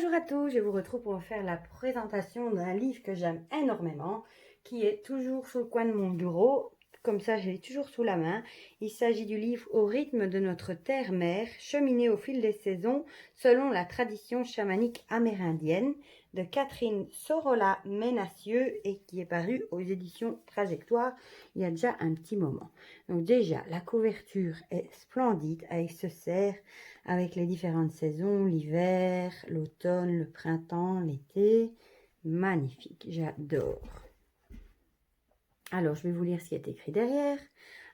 Bonjour à tous, je vous retrouve pour faire la présentation d'un livre que j'aime énormément, qui est toujours sur le coin de mon bureau, comme ça je l'ai toujours sous la main. Il s'agit du livre Au rythme de notre terre-mère, cheminer au fil des saisons selon la tradition chamanique amérindienne de Catherine Sorolla-Menassieux et qui est paru aux éditions Trajectoire il y a déjà un petit moment. Donc déjà, la couverture est splendide avec ce cerf, avec les différentes saisons, l'hiver, l'automne, le printemps, l'été. Magnifique, j'adore. Alors, je vais vous lire ce qui est écrit derrière.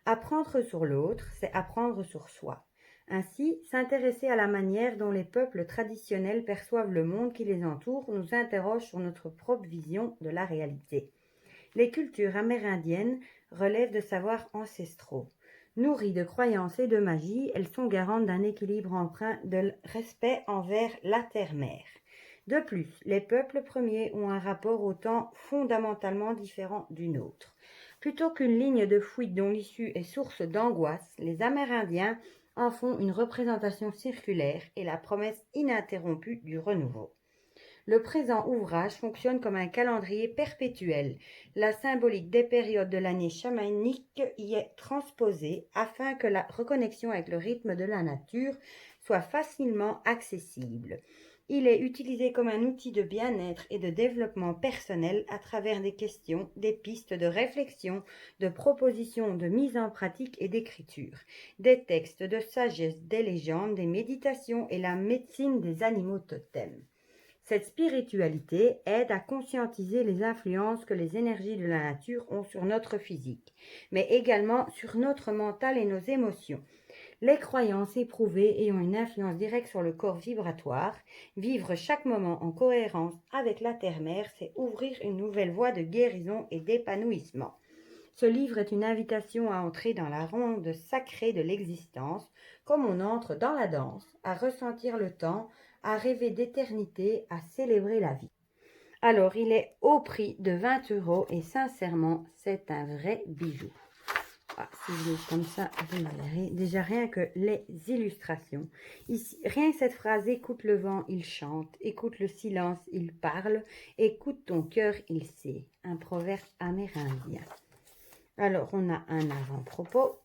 Apprendre sur l'autre, c'est apprendre sur soi. Ainsi, s'intéresser à la manière dont les peuples traditionnels perçoivent le monde qui les entoure nous interroge sur notre propre vision de la réalité. Les cultures amérindiennes relèvent de savoirs ancestraux. Nourries de croyances et de magie, elles sont garantes d'un équilibre empreint de respect envers la terre-mère. De plus, les peuples premiers ont un rapport au temps fondamentalement différent du nôtre. Plutôt qu'une ligne de fuite dont l'issue est source d'angoisse, les Amérindiens en font une représentation circulaire et la promesse ininterrompue du renouveau. Le présent ouvrage fonctionne comme un calendrier perpétuel. La symbolique des périodes de l'année chamanique y est transposée afin que la reconnexion avec le rythme de la nature soit facilement accessible. Il est utilisé comme un outil de bien-être et de développement personnel à travers des questions, des pistes de réflexion, de propositions de mise en pratique et d'écriture, des textes de sagesse, des légendes, des méditations et la médecine des animaux totems. Cette spiritualité aide à conscientiser les influences que les énergies de la nature ont sur notre physique, mais également sur notre mental et nos émotions. Les croyances éprouvées ayant une influence directe sur le corps vibratoire, vivre chaque moment en cohérence avec la terre-mère, c'est ouvrir une nouvelle voie de guérison et d'épanouissement. Ce livre est une invitation à entrer dans la ronde sacrée de l'existence, comme on entre dans la danse, à ressentir le temps, à rêver d'éternité, à célébrer la vie. Alors, il est au prix de 20 € et sincèrement, c'est un vrai bijou. Ah, si je l'ouvre comme ça, vous verrez déjà rien que les illustrations. Ici, rien que cette phrase, écoute le vent, il chante, écoute le silence, il parle, écoute ton cœur, il sait. Un proverbe amérindien. Alors, on a un avant-propos.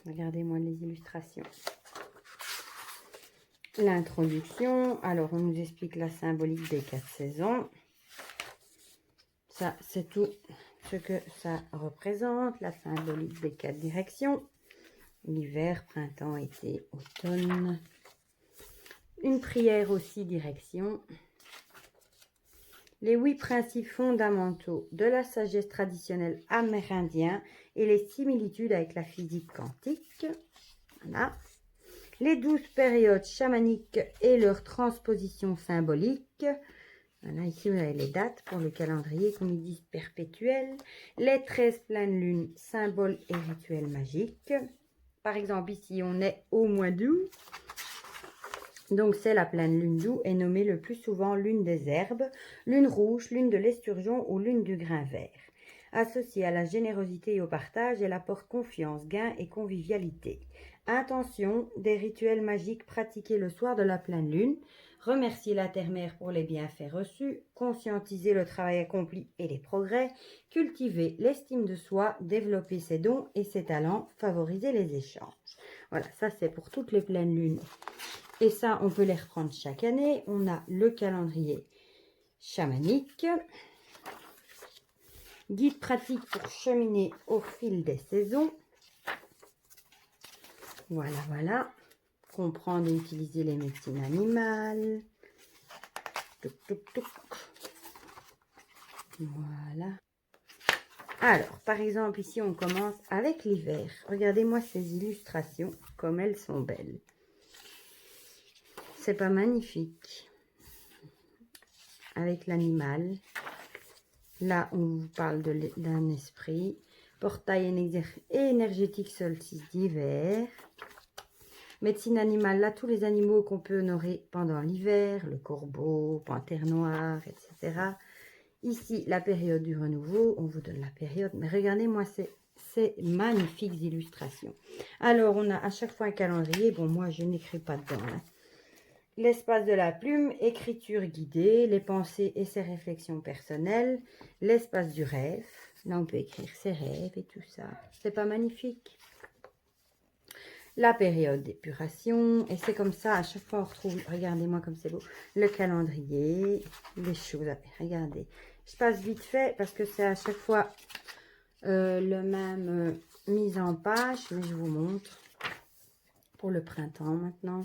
Regardez-moi les illustrations. L'introduction. Alors, on nous explique la symbolique des 4 saisons. Ça, c'est tout ce que ça représente. La symbolique des 4 directions. L'hiver, printemps, été, automne. Une prière aussi, direction. Les 8 principes fondamentaux de la sagesse traditionnelle amérindienne et les similitudes avec la physique quantique. Voilà. Les 12 périodes chamaniques et leur transposition symbolique. Voilà, ici vous avez les dates pour le calendrier, comme ils disent, perpétuel. Les 13 pleines lunes, symboles et rituels magiques. Par exemple, ici, on est au mois d'août. Donc, c'est la pleine lune d'août est nommée le plus souvent lune des herbes, lune rouge, lune de l'esturgeon ou lune du grain vert. Associée à la générosité et au partage, elle apporte confiance, gain et convivialité. Intention, des rituels magiques pratiqués le soir de la pleine lune, remercier la terre-mère pour les bienfaits reçus, conscientiser le travail accompli et les progrès, cultiver l'estime de soi, développer ses dons et ses talents, favoriser les échanges. Voilà, ça c'est pour toutes les pleines lunes. Et ça, on peut les reprendre chaque année. On a le calendrier chamanique. Guide pratique pour cheminer au fil des saisons. Voilà, voilà. Comprendre et utiliser les médecines animales. Touc, touc, touc. Voilà. Alors, par exemple, ici, on commence avec l'hiver. Regardez-moi ces illustrations, comme elles sont belles. C'est pas magnifique? Avec l'animal. Là, on vous parle d'un esprit. Portail énergétique solstice d'hiver. Médecine animale, là, tous les animaux qu'on peut honorer pendant l'hiver. Le corbeau, panthère noire, etc. Ici, la période du renouveau. On vous donne la période. Mais regardez-moi ces ces magnifiques illustrations. Alors, on a à chaque fois un calendrier. Bon, moi, je n'écris pas dedans. Hein. L'espace de la plume, écriture guidée, les pensées et ses réflexions personnelles, l'espace du rêve. Là, on peut écrire ses rêves et tout ça. C'est pas magnifique? La période d'épuration. Et c'est comme ça, à chaque fois, on retrouve, regardez-moi comme c'est beau, le calendrier, les choses. Regardez. Je passe vite fait parce que c'est à chaque fois le même mise en page. Mais je vous montre pour le printemps maintenant.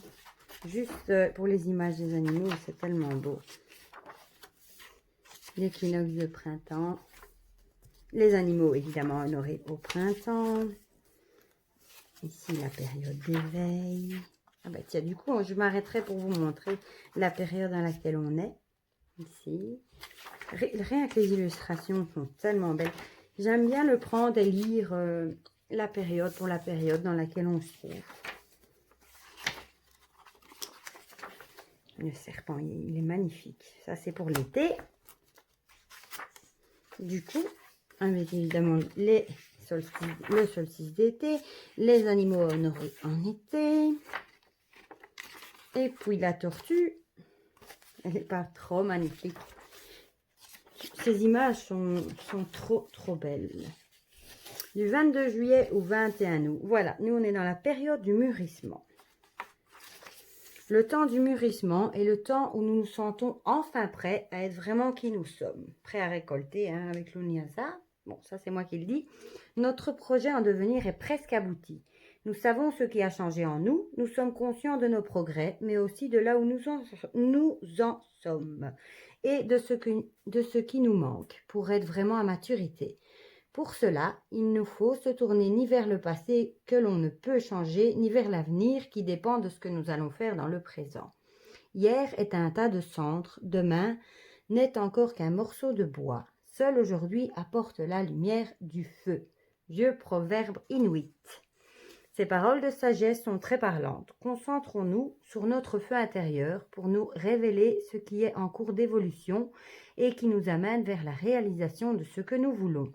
Juste pour les images des animaux, c'est tellement beau. L'équinoxe de printemps. Les animaux, évidemment, honorés au printemps. Ici, la période d'éveil. Ah bah tiens, du coup, je m'arrêterai pour vous montrer la période dans laquelle on est. Ici. Rien que les illustrations sont tellement belles. J'aime bien le prendre et lire la période pour la période dans laquelle on se trouve. Le serpent, il est magnifique. Ça, c'est pour l'été. Du coup, avec évidemment le solstice d'été, les animaux honorés en été. Et puis la tortue, elle n'est pas trop magnifique. Ces images sont trop belles. Du 22 juillet au 21 août. Voilà, nous on est dans la période du mûrissement. Le temps du mûrissement est le temps où nous nous sentons enfin prêts à être vraiment qui nous sommes. Prêts à récolter hein, avec l'Unyasa. Bon, ça c'est moi qui le dis. Notre projet en devenir est presque abouti. Nous savons ce qui a changé en nous. Nous sommes conscients de nos progrès, mais aussi de là où nous en sommes. Et de ce qui nous manque pour être vraiment à maturité. Pour cela, il nous faut se tourner ni vers le passé que l'on ne peut changer, ni vers l'avenir qui dépend de ce que nous allons faire dans le présent. Hier est un tas de cendres, demain n'est encore qu'un morceau de bois. Seul aujourd'hui apporte la lumière du feu. Vieux proverbe inuit. Ces paroles de sagesse sont très parlantes. Concentrons-nous sur notre feu intérieur pour nous révéler ce qui est en cours d'évolution et qui nous amène vers la réalisation de ce que nous voulons.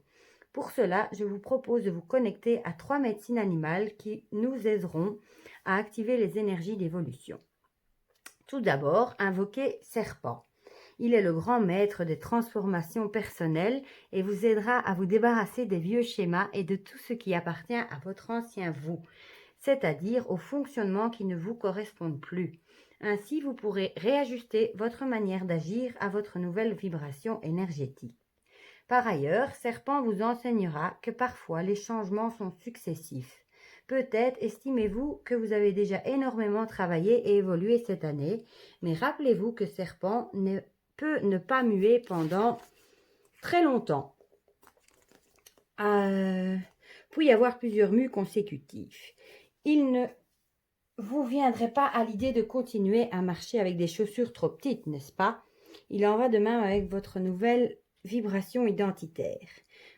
Pour cela, je vous propose de vous connecter à 3 médecines animales qui nous aideront à activer les énergies d'évolution. Tout d'abord, invoquez Serpent. Il est le grand maître des transformations personnelles et vous aidera à vous débarrasser des vieux schémas et de tout ce qui appartient à votre ancien vous, c'est-à-dire au fonctionnement qui ne vous correspond plus. Ainsi, vous pourrez réajuster votre manière d'agir à votre nouvelle vibration énergétique. Par ailleurs, Serpent vous enseignera que parfois les changements sont successifs. Peut-être estimez-vous que vous avez déjà énormément travaillé et évolué cette année, mais rappelez-vous que Serpent peut ne pas muer pendant très longtemps. Peut y avoir plusieurs mues consécutifs. Il ne vous viendrait pas à l'idée de continuer à marcher avec des chaussures trop petites, n'est-ce pas? Il en va de même avec votre nouvelle vibration identitaire.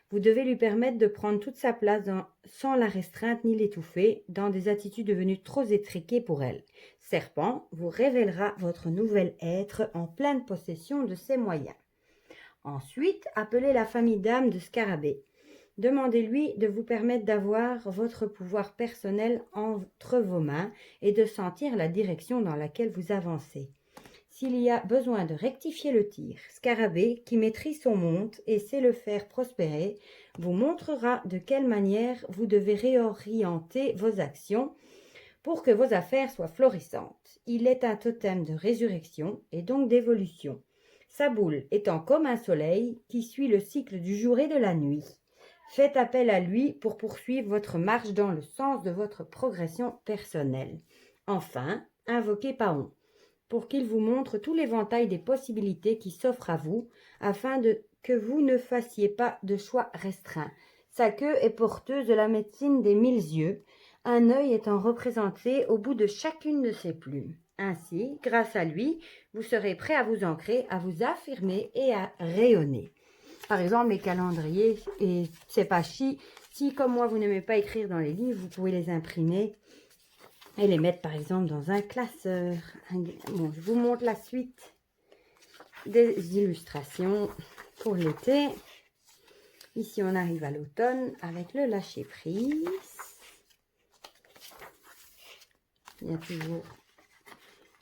Vous devez lui permettre de prendre toute sa place sans la restreindre ni l'étouffer dans des attitudes devenues trop étriquées pour elle. Serpent vous révélera votre nouvel être en pleine possession de ses moyens. Ensuite, appelez la famille d'âmes de Scarabée. Demandez-lui de vous permettre d'avoir votre pouvoir personnel entre vos mains et de sentir la direction dans laquelle vous avancez. S'il y a besoin de rectifier le tir, Scarabée, qui maîtrise son monde et sait le faire prospérer, vous montrera de quelle manière vous devez réorienter vos actions pour que vos affaires soient florissantes. Il est un totem de résurrection et donc d'évolution. Sa boule étant comme un soleil qui suit le cycle du jour et de la nuit. Faites appel à lui pour poursuivre votre marche dans le sens de votre progression personnelle. Enfin, invoquez Paon pour qu'il vous montre tout l'éventail des possibilités qui s'offrent à vous, afin que vous ne fassiez pas de choix restreints. Sa queue est porteuse de la médecine des 1000 yeux, un œil étant représenté au bout de chacune de ses plumes. Ainsi, grâce à lui, vous serez prêt à vous ancrer, à vous affirmer et à rayonner. Par exemple, les calendriers, et c'est pas chi. Si, comme moi, vous n'aimez pas écrire dans les livres, vous pouvez les imprimer et les mettre par exemple dans un classeur. Bon, je vous montre la suite des illustrations pour l'été. Ici, on arrive à l'automne avec le lâcher-prise. Il y a toujours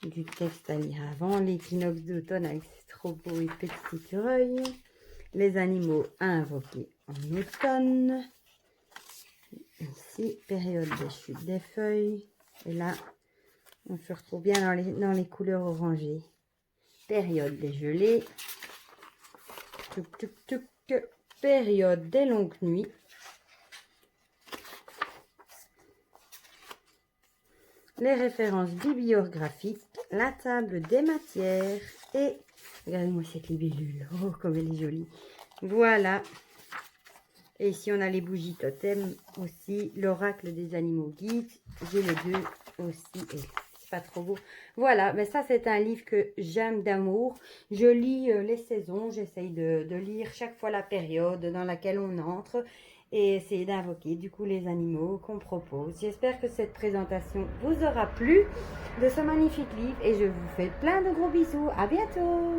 du texte à lire avant. L'équinoxe d'automne avec ses trop beaux et petits écureuils. Les animaux à invoquer en automne. Ici, période des chutes des feuilles. Et là, on se retrouve bien dans les couleurs orangées. Période des gelées. Tuc, tuc, tuc. Période des longues nuits. Les références bibliographiques, la table des matières et regardez-moi cette libellule, oh comme elle est jolie. Voilà. Et ici on a les bougies totem aussi, l'oracle des animaux guides, j'ai les deux aussi et c'est pas trop beau. Voilà, mais ça c'est un livre que j'aime d'amour. Je lis les saisons, j'essaye de lire chaque fois la période dans laquelle on entre et essayer d'invoquer du coup les animaux qu'on propose. J'espère que cette présentation vous aura plu de ce magnifique livre et je vous fais plein de gros bisous. À bientôt!